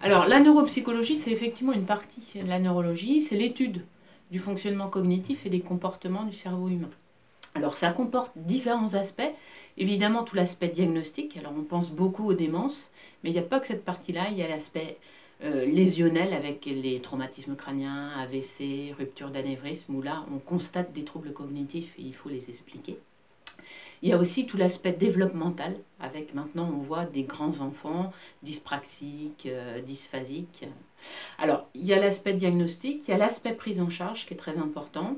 Alors, la neuropsychologie, c'est effectivement une partie de la neurologie, c'est l'étude du fonctionnement cognitif et des comportements du cerveau humain. Alors, ça comporte différents aspects. Évidemment, tout l'aspect diagnostique. Alors, on pense beaucoup aux démences, mais il n'y a pas que cette partie-là. Il y a l'aspect lésionnel avec les traumatismes crâniens, AVC, rupture d'anévrisme, où là, on constate des troubles cognitifs et il faut les expliquer. Il y a aussi tout l'aspect développemental, avec maintenant on voit des grands enfants dyspraxiques, dysphasiques. Alors, il y a l'aspect diagnostic, il y a l'aspect prise en charge qui est très important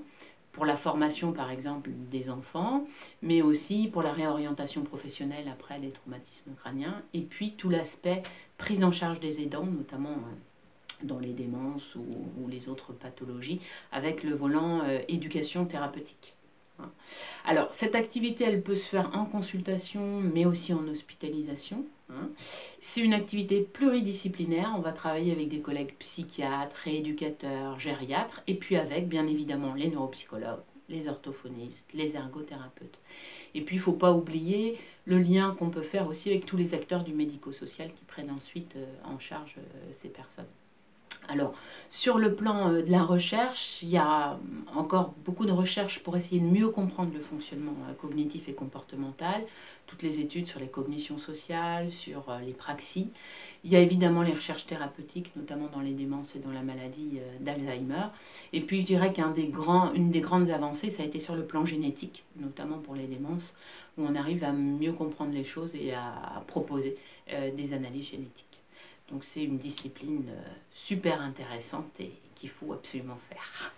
pour la formation par exemple des enfants, mais aussi pour la réorientation professionnelle après les traumatismes crâniens, et puis tout l'aspect prise en charge des aidants, notamment dans les démences ou les autres pathologies, avec le volant éducation thérapeutique. Alors, cette activité, elle peut se faire en consultation, mais aussi en hospitalisation. C'est une activité pluridisciplinaire. On va travailler avec des collègues psychiatres, rééducateurs, gériatres, et puis avec, bien évidemment, les neuropsychologues, les orthophonistes, les ergothérapeutes. Et puis, il ne faut pas oublier le lien qu'on peut faire aussi avec tous les acteurs du médico-social qui prennent ensuite en charge ces personnes. Alors, sur le plan de la recherche, il y a encore beaucoup de recherches pour essayer de mieux comprendre le fonctionnement cognitif et comportemental, toutes les études sur les cognitions sociales, sur les praxies. Il y a évidemment les recherches thérapeutiques, notamment dans les démences et dans la maladie d'Alzheimer. Et puis je dirais une des grandes avancées, ça a été sur le plan génétique, notamment pour les démences, où on arrive à mieux comprendre les choses et à proposer des analyses génétiques. Donc c'est une discipline super intéressante et qu'il faut absolument faire.